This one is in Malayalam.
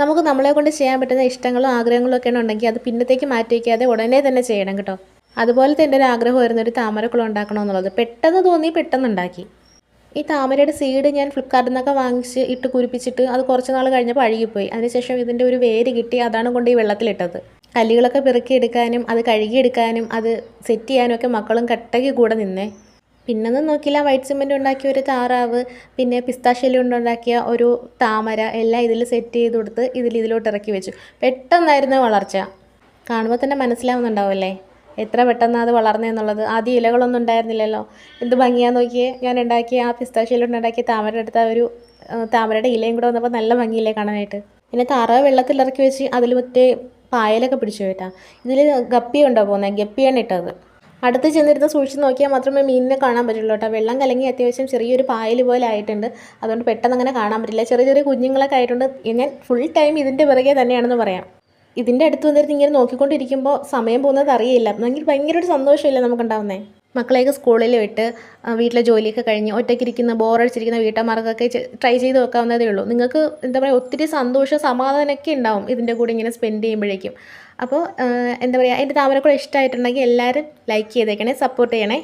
നമുക്ക് നമ്മളെ കൊണ്ട് ചെയ്യാൻ പറ്റുന്ന ഇഷ്ടങ്ങളും ആഗ്രഹങ്ങളും ഒക്കെ ഉണ്ടെങ്കിൽ അത് പിന്നത്തേക്ക് മാറ്റി വയ്ക്കാതെ ഉടനെ തന്നെ ചെയ്യണം കേട്ടോ. അതുപോലത്തെ എൻ്റെ ഒരു ആഗ്രഹമായിരുന്നു ഒരു താമരക്കുളം ഉണ്ടാക്കണമെന്നുള്ളത്. പെട്ടെന്ന് തോന്നി, പെട്ടെന്ന് ഉണ്ടാക്കി. ഈ താമരയുടെ സീഡ് ഞാൻ ഫ്ലിപ്കാർട്ടിൽ നിന്നൊക്കെ വാങ്ങിച്ച് ഇട്ട് കുരിപ്പിച്ചിട്ട് അത് കുറച്ച് നാൾ കഴിഞ്ഞപ്പോൾ അഴുകിപ്പോയി. അതിനുശേഷം ഇതിൻ്റെ ഒരു വേര് കിട്ടി, അതാണ് കൊണ്ട് ഈ വെള്ളത്തിലിട്ടത്. കല്ലുകളൊക്കെ പെറുക്കിയെടുക്കാനും അത് കഴുകിയെടുക്കാനും അത് സെറ്റ് ചെയ്യാനും ഒക്കെ മക്കളും കട്ടയ്ക്ക് കൂടെ നിന്നേ. പിന്നൊന്നും നോക്കിയില്ല, വൈറ്റ് സിമെൻറ്റ് ഉണ്ടാക്കിയ ഒരു താറാവ്, പിന്നെ പിസ്താശ്ശേലി കൊണ്ടുണ്ടാക്കിയ ഒരു താമര എല്ലാം ഇതിൽ സെറ്റ് ചെയ്ത് കൊടുത്ത് ഇതിലോട്ട് ഇറക്കി വെച്ചു. പെട്ടെന്നായിരുന്നു വളർച്ച. കാണുമ്പോൾ തന്നെ മനസ്സിലാവുന്നുണ്ടാവുമല്ലേ എത്ര പെട്ടെന്നാണ് അത് വളർന്നതെന്നുള്ളത്. ആദ്യം ഇലകളൊന്നും ഉണ്ടായിരുന്നില്ലല്ലോ. എന്ത് ഭംഗിയാന്ന് നോക്കിയേ. ഞാൻ ഉണ്ടാക്കിയ ആ പിസ്താശ്ശേലി കൊണ്ടുണ്ടാക്കിയ താമര എടുത്ത ഒരു താമരയുടെ ഇലയും കൂടെ വന്നപ്പോൾ നല്ല ഭംഗിയില്ലേ കാണാനായിട്ട്. പിന്നെ താറാവ് വെള്ളത്തിൽ ഇറക്കി വെച്ച് അതിൽ മറ്റേ പായലൊക്കെ പിടിച്ചു കേട്ടാ. ഇതിൽ ഗപ്പി ഉണ്ടോ പോകുന്നത്, ഗപ്പിയാണ് ഇട്ടത്. അടുത്ത് ചെന്നിരുന്ന് സൂക്ഷിച്ച് നോക്കിയാൽ മാത്രമേ മീനിനെ കാണാൻ പറ്റുള്ളൂ കേട്ടോ. വെള്ളം കലങ്ങി അത്യാവശ്യം ചെറിയൊരു പായൽ പോലെ ആയിട്ടുണ്ട്. അതുകൊണ്ട് പെട്ടെന്ന് അങ്ങനെ കാണാൻ പറ്റില്ല. ചെറിയ ചെറിയ കുഞ്ഞുങ്ങളൊക്കെ ആയിട്ടുണ്ട്. ഞാൻ ഫുൾ ടൈം ഇതിൻ്റെ പിറകെ തന്നെയാണെന്ന് പറയാം. ഇതിൻ്റെ അടുത്ത് വന്നിരുന്ന് ഇങ്ങനെ നോക്കിക്കൊണ്ടിരിക്കുമ്പോൾ സമയം പോകുന്നത് അറിയില്ല. ഭയങ്കര ഒരു സന്തോഷമില്ല നമുക്കുണ്ടാവുന്നേ. മക്കളെയൊക്കെ സ്കൂളിൽ വിട്ട് വീട്ടിലെ ജോലിയൊക്കെ കഴിഞ്ഞ് ഒറ്റയ്ക്കിരിക്കുന്ന ബോറടിച്ചിരിക്കുന്ന വീട്ടമ്മമാർക്കൊക്കെ ട്രൈ ചെയ്ത് നോക്കാവുന്നതേ ഉള്ളൂ. നിങ്ങൾക്ക് എന്താ പറയുക, ഒത്തിരി സന്തോഷം സമാധാനമൊക്കെ ഉണ്ടാവും ഇതിൻ്റെ കൂടെ ഇങ്ങനെ സ്പെൻഡ് ചെയ്യുമ്പോഴേക്കും. അപ്പോൾ എന്താ പറയുക, എൻ്റെ താമരക്കുളം ഇഷ്ടമായിട്ടുണ്ടെങ്കിൽ എല്ലാവരും ലൈക്ക് ചെയ്തേക്കണേ, സപ്പോർട്ട് ചെയ്യണേ.